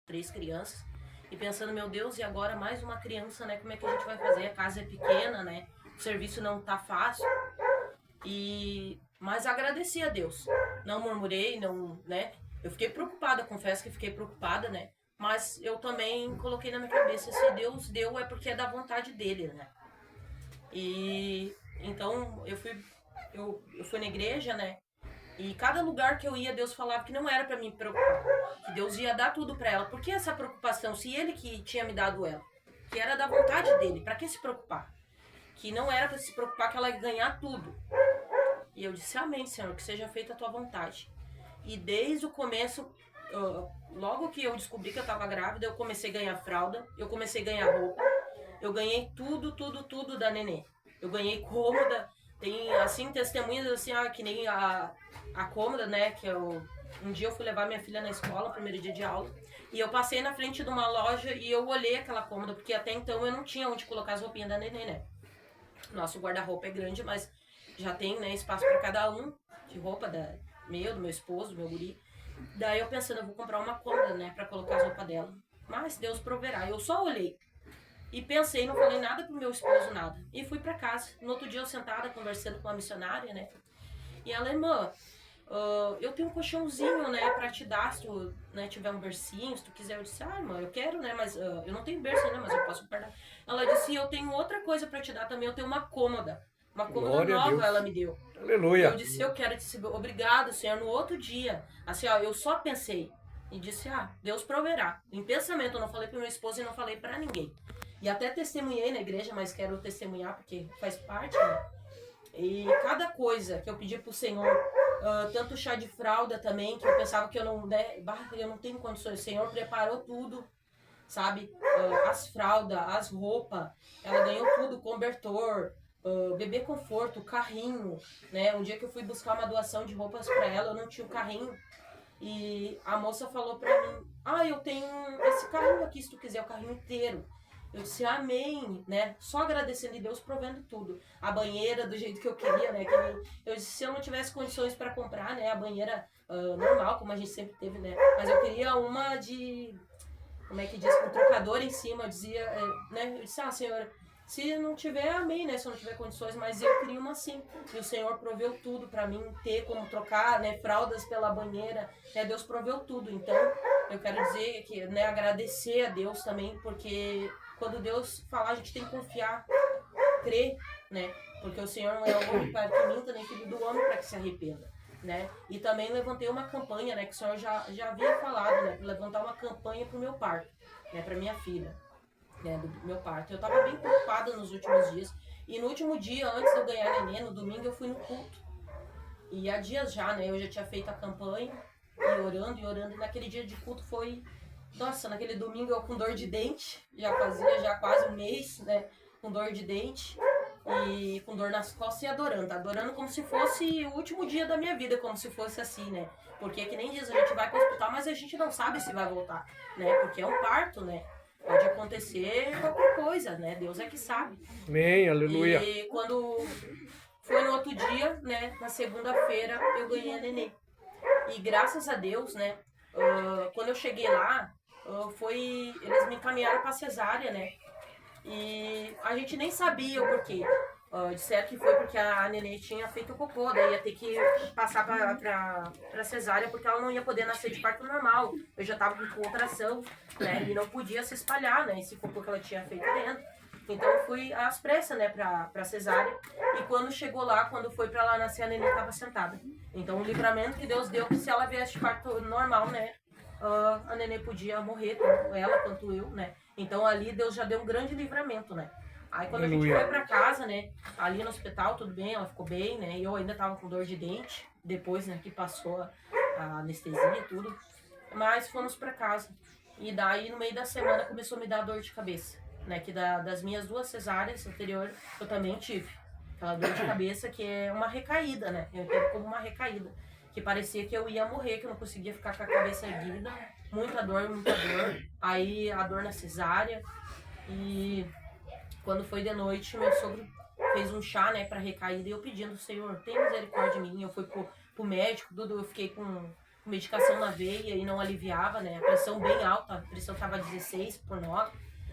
3 crianças. E pensando, meu Deus, e agora mais uma criança, né? Como é que a gente vai fazer? A casa é pequena, né? O serviço não tá fácil. Mas agradeci a Deus. Não murmurei, não, né? Eu fiquei preocupada, confesso que fiquei preocupada, né? Mas eu também coloquei na minha cabeça, se Deus deu é porque é da vontade dele, né? E então eu fui na igreja, né? E cada lugar que eu ia, Deus falava que não era para me preocupar, que Deus ia dar tudo para ela. Por que essa preocupação? Se ele que tinha me dado ela, que era da vontade dele, para que se preocupar? Que não era para se preocupar que ela ia ganhar tudo. E eu disse: Amém, Senhor, que seja feita a tua vontade. E desde o começo, logo que eu descobri que eu estava grávida, eu comecei a ganhar fralda, eu comecei a ganhar roupa, eu ganhei tudo da nenê. Eu ganhei cômoda, tem assim testemunhas assim, que nem a cômoda, né, que um dia eu fui levar minha filha na escola, primeiro dia de aula, e eu passei na frente de uma loja e eu olhei aquela cômoda, porque até então eu não tinha onde colocar as roupinhas da nenê, né? Nosso guarda-roupa é grande, mas já tem, né, espaço para cada um de roupa do meu esposo, do meu guri. Daí eu pensando, eu vou comprar uma cômoda, né, para colocar as roupas dela. Mas Deus proverá. Eu só olhei e pensei, não falei nada pro meu esposo, nada. E fui para casa. No outro dia eu sentada conversando com uma missionária, né? E ela, irmã, eu tenho um colchãozinho, né, pra te dar se tu, né, tiver um bercinho, se tu quiser. Eu disse, irmã, eu quero, né, mas eu não tenho berço, né, mas eu posso guardar. Ela disse, eu tenho outra coisa pra te dar também, eu tenho uma cômoda. Uma cômoda Glória a nova Deus. ela me deu. E eu Aleluia. disse, eu quero te dizer obrigado, Senhor, no outro dia. Assim, eu só pensei. E disse, Deus proverá. Em pensamento, eu não falei pro meu esposo e não falei pra ninguém. E até testemunhei na igreja, mas quero testemunhar porque faz parte, né? E cada coisa que eu pedi pro Senhor, tanto chá de fralda também, que eu pensava que eu não, né, eu não tenho condições. O Senhor preparou tudo, sabe? As fraldas, as roupas, ela ganhou tudo, cobertor, bebê conforto, carrinho, né? Um dia que eu fui buscar uma doação de roupas para ela, eu não tinha o carrinho. E a moça falou pra mim, eu tenho esse carrinho aqui, se tu quiser, o carrinho inteiro. Eu disse, amém, né? Só agradecendo a Deus provendo tudo. A banheira do jeito que eu queria, né? Eu disse, se eu não tivesse condições para comprar, né? A banheira normal, como a gente sempre teve, né? Mas eu queria uma de, como é que diz, com trocador em cima. Eu dizia, né? Eu disse, senhora, se não tiver, amém, né? Se eu não tiver condições, mas eu queria uma assim. E o Senhor proveu tudo para mim ter como trocar, né? Fraldas pela banheira, né? Deus proveu tudo. Então, eu quero dizer que, né? Agradecer a Deus também, porque quando Deus falar, a gente tem que confiar, crer, né? Porque o Senhor não é homem para que minta, nem filho do homem para que se arrependa, né? E também levantei uma campanha, né? Que o Senhor já havia falado, né? Levantar uma campanha pro meu parto, né? Para minha filha, né, do meu parto. Eu tava bem preocupada nos últimos dias. E no último dia, antes de eu ganhar neném, no domingo, eu fui no culto. E há dias já, né, eu já tinha feito a campanha, e orando, e orando. E naquele dia de culto foi... Nossa, naquele domingo eu com dor de dente. Já fazia já quase um mês, né, com dor de dente. E com dor nas costas e adorando. Adorando como se fosse o último dia da minha vida, como se fosse assim, né. Porque é que nem diz, a gente vai pro hospital, mas a gente não sabe se vai voltar, né. Porque é um parto, né. Pode acontecer qualquer coisa, né? Deus é que sabe. Amém, aleluia. E quando foi no outro dia, né? Na segunda-feira, eu ganhei a nenê. E graças a Deus, né? Quando eu cheguei lá, eles me encaminharam pra cesárea, né? E a gente nem sabia o porquê. Disseram que foi porque a nenê tinha feito cocô, daí ia ter que passar pra cesárea porque ela não ia poder nascer de parto normal. Eu já tava com contração, né? E não podia se espalhar, né? Esse cocô que ela tinha feito dentro. Então eu fui às pressas, né, pra cesárea. E quando chegou lá, quando foi pra lá nascer, a nenê tava sentada. Então o livramento que Deus deu, que se ela viesse de parto normal, né? A nenê podia morrer, tanto ela quanto eu, né? Então ali Deus já deu um grande livramento, né? Aí quando a gente Aleluia. foi pra casa, né? Ali no hospital, tudo bem, ela ficou bem, né? E eu ainda tava com dor de dente, depois, né, que passou a anestesia e tudo. Mas fomos pra casa. E daí, no meio da semana, começou a me dar dor de cabeça, né? Que das minhas 2 cesáreas anteriores, eu também tive. Aquela dor de cabeça que é uma recaída, né? Eu entendo como uma recaída. Que parecia que eu ia morrer, que eu não conseguia ficar com a cabeça erguida. Muita dor, muita dor. Aí a dor na cesárea. E quando foi de noite, meu sogro fez um chá, né, pra recaída. E eu pedindo, Senhor, tem misericórdia de mim. Eu fui pro médico, tudo. Eu fiquei com medicação na veia e não aliviava, né? A pressão bem alta, a pressão tava 16/9,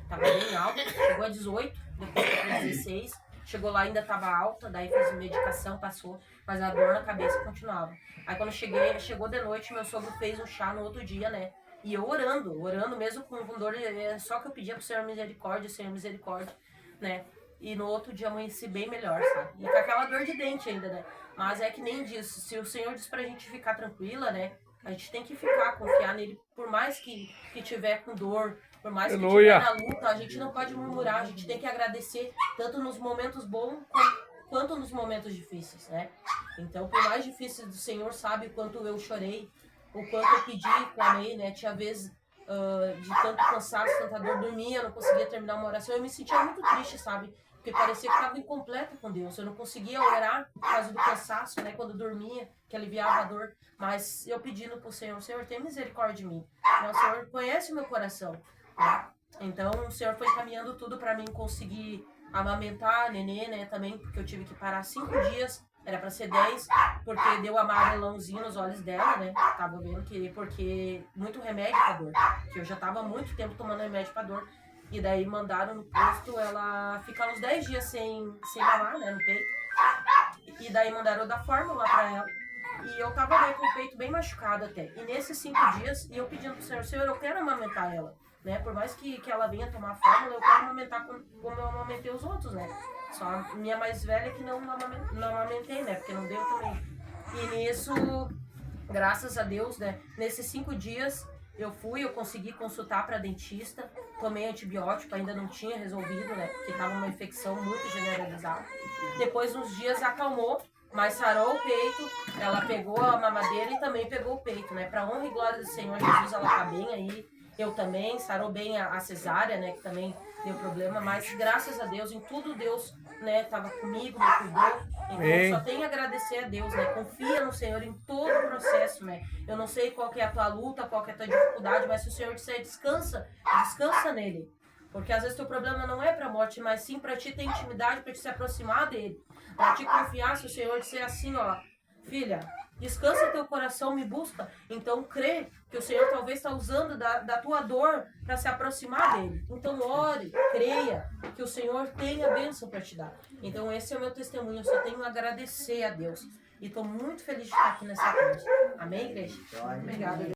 tava bem alta, chegou a 18, depois foi pra 16, chegou lá ainda tava alta, daí fez medicação, passou, mas a dor na cabeça continuava. Aí quando chegou de noite, meu sogro fez um chá no outro dia, né? E eu orando mesmo com dor, só que eu pedia pro Senhor misericórdia, né? E no outro dia amanheci bem melhor, sabe? E com aquela dor de dente ainda, né? Mas é que nem disso, se o Senhor diz pra gente ficar tranquila, né? A gente tem que ficar, confiar nele, por mais que tiver com dor, por mais que tiver na luta, a gente não pode murmurar, a gente tem que agradecer, tanto nos momentos bons quanto nos momentos difíceis, né? Então, por mais difícil do Senhor sabe o quanto eu chorei, o quanto eu pedi, clamei, né? Tinha vezes de tanto cansaço, tanta dor, dormia, não conseguia terminar uma oração, eu me sentia muito triste, sabe? Porque parecia que estava incompleta com Deus. Eu não conseguia orar por causa do cansaço, né? Quando dormia, que aliviava a dor. Mas eu pedindo pro Senhor, Senhor, tem misericórdia de mim. O Senhor conhece o meu coração, né? Então, o Senhor foi caminhando tudo para mim conseguir amamentar a nenê, né? Também, porque eu tive que parar 5 dias. Era pra ser 10, porque deu amarelãozinho nos olhos dela, né? Tava vendo que... Porque muito remédio pra dor. Que eu já tava há muito tempo tomando remédio pra dor. E daí mandaram no posto ela ficar uns 10 dias sem mamar, né, no peito. E daí mandaram eu dar fórmula pra ela. E eu tava bem, com o peito bem machucado até. E nesses 5 dias, eu pedindo pro Senhor, Senhor, eu quero amamentar ela, né? Por mais que ela venha tomar fórmula, eu quero amamentar como eu amamentei os outros, né? Só a minha mais velha que não amamentei, né? Porque não deu também. E nisso, graças a Deus, né? Nesses 5 dias... Eu consegui consultar para dentista, tomei antibiótico, ainda não tinha resolvido, né? Porque tava uma infecção muito generalizada. Depois, uns dias, acalmou, mas sarou o peito, ela pegou a mamadeira e também pegou o peito, né? Pra honra e glória do Senhor Jesus, ela tá bem aí. Eu também, sarou bem a cesárea, né? Que também deu problema, mas graças a Deus, em tudo Deus, né? Tava comigo, me cuidou. Então, só tenho a agradecer a Deus, né? Confia no Senhor em todo o processo, né? Eu não sei qual que é a tua luta, qual que é a tua dificuldade, mas se o Senhor disser descansa nele. Porque às vezes teu problema não é pra morte, mas sim pra ti ter intimidade, pra te se aproximar dele. Pra te confiar, se o Senhor disser assim, ó, filha, descansa teu coração, me busca. Então crê que o Senhor talvez está usando da tua dor para se aproximar dele. Então ore, creia que o Senhor tem a bênção para te dar. Então esse é o meu testemunho, eu só tenho a agradecer a Deus. E estou muito feliz de estar aqui nessa tarde. Amém, igreja? Obrigada.